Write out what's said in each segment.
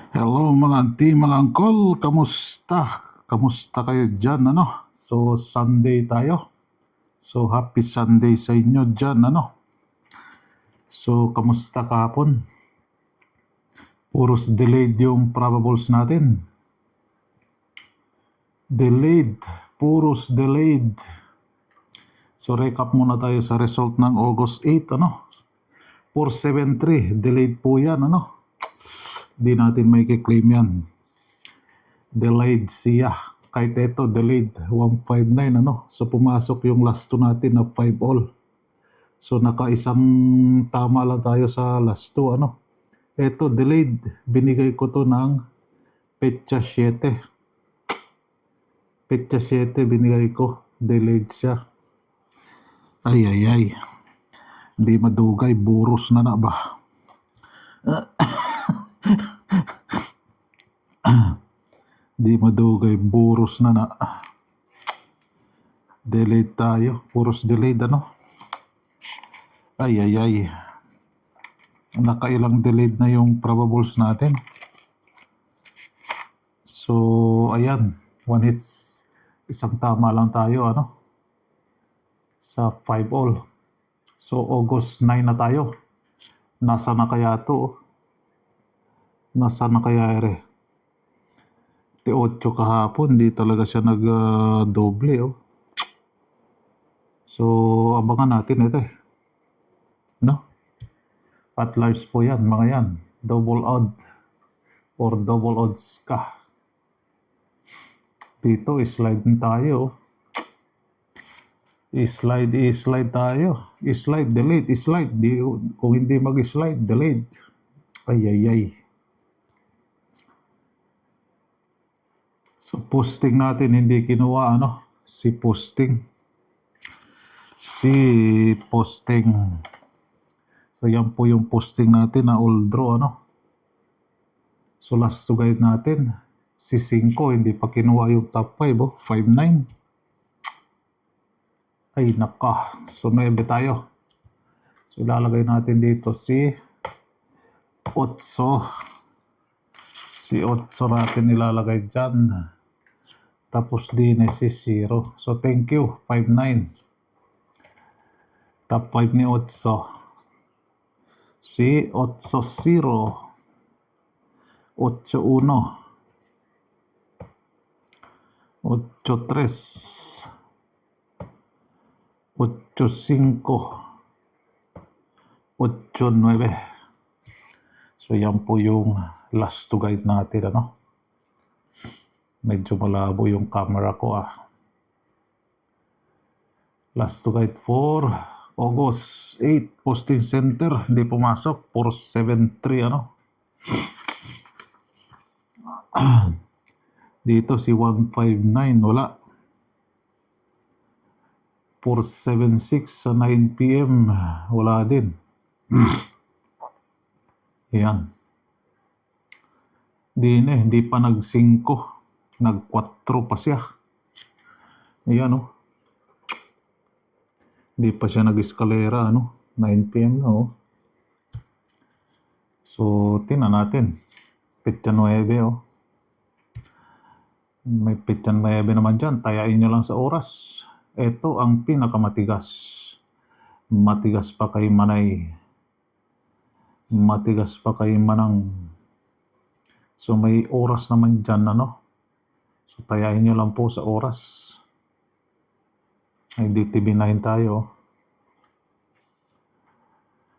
Hello mga auntie, mga uncle, kamusta? Kamusta kayo dyan, ano? So, Sunday tayo. So, happy Sunday sa inyo dyan, ano? So, kamusta kahapon? Puros delayed yung probables natin. Delayed. Puros delayed. So, recap muna tayo sa result ng August 8, ano? 473. Delayed po yan, ano? Di natin may kiklaim yan. Delayed siya. Kahit ito, delayed. 159, ano? So, pumasok yung last 2 natin na 5 all. So, nakaisang tama lang tayo sa last 2, ano? Ito, delayed. Binigay ko to ng petsa 7. Petsa 7 binigay ko. Delayed siya. Ay, ay, ay. Di madugay. Buros na ba? Di madugay. Buros na. Delayed tayo. Puros delayed, ano? Ay, ay, ay. Nakailang delayed na yung probables natin. So, ayan. One hits. Isang tama lang tayo, ano? Sa 5 all. So, August 9 na tayo. Nasa na kaya to? Nasa na kaya ere? 8 kahapon. Di talaga siya nag-doble, oh. So, abangan natin ito eh. No? At large po yan, mga yan. Double odd. Or double odds ka. Dito, slide tayo, oh. I-slide tayo. I-slide, delete, i-slide. Kung hindi mag-slide, delete. Ay, ay, ay. So, posting natin, hindi kinuha, ano? Si posting. So, yan po yung posting natin na all draw, ano? So, last to guide natin. Si 5, hindi pa kinuha yung top 5, oh. 5-9. Ay, naka. So, 9 tayo. So, ilalagay natin dito si 8. Si 8 natin ilalagay dyan. Tapos din si 0. So, thank you. 5-9. Top 5 ni 8. Si 8-0. 8-1. 8-3. 8-5. 8-9. So, yan po yung last to guide natin, ano? Medyo malabo yung camera ko, ah. Last to guide for August 8, posting center, hindi pumasok. 473, ano? Dito si 159, wala. 476 sa 9 PM, wala din. Yan. Hindi pa nag-5. Nag-4 pa siya. Ayan, oh. Hindi pa siya nag-eskalera, ano? 9 PM na, oh. So, tingnan natin. Petsa 9, oh. May petsa 9 naman dyan. Tayain nyo lang sa oras. Ito ang pinakamatigas. Matigas pa kay Manay. Matigas pa kay Manang. So, may oras naman dyan, ano? So, tayain nyo lang po sa oras. Ay, DTV9 tayo.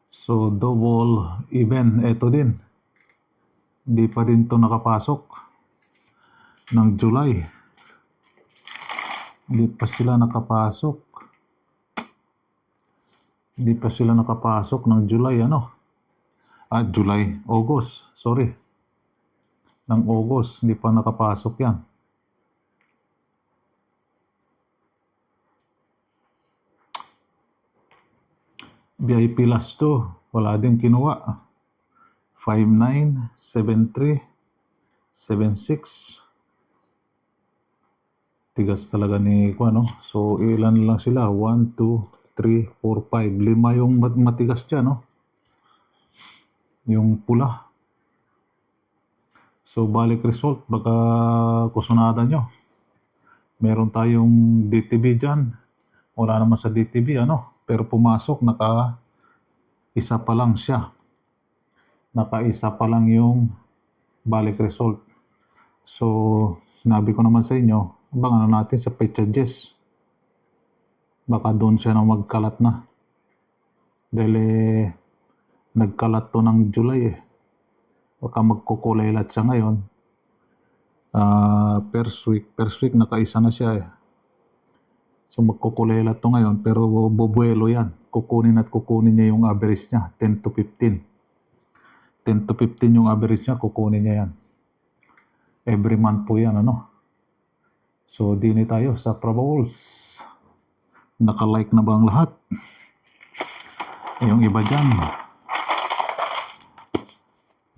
So, double even. Ito din. Hindi pa rin to nakapasok. Ng July. Hindi pa sila nakapasok. Hindi pa sila nakapasok ng July, ano? July. August. Sorry. Ng August. Hindi pa nakapasok yan. VIP last 2. Wala din kinuha. 5-9, 7-3, 7-6. Tigas talaga ni ano. So, ilan lang sila? 1, 2, 3, 4, 5. 5 yung matigas dyan, no? Yung pula. So, balik result, baka kusunada nyo. Meron tayong DTB dyan. Wala naman sa DTB, ano? Pero pumasok, isa pa lang siya. Naka-isa pa lang yung balik result. So, sinabi ko naman sa inyo, abangan na natin sa Petchanges. Baka doon siya na magkalat na. Dahil nagkalat to ng July Baka magkukulaylat siya ngayon. First week nakaisa na siya So magkukulaylat to ngayon pero bubuelo yan. Kukunin niya yung average niya, 10 to 15. 10 to 15 yung average niya, kukunin niya yan. Every month po yan, So, dini tayo sa Probables. Naka-like na ba ang lahat? Yung iba dyan,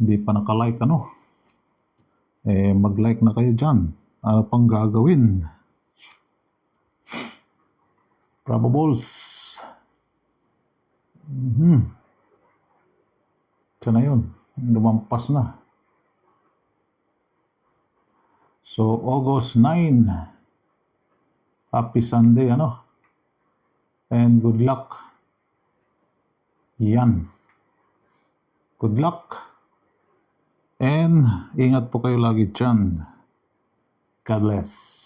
hindi pa naka-like, mag-like na kayo dyan. Ano pang gagawin? Probables. Siya na yun. Lumampas na. So, August 9. Happy Sunday, And good luck. Yan. Good luck. And ingat po kayo lagi dyan. God bless.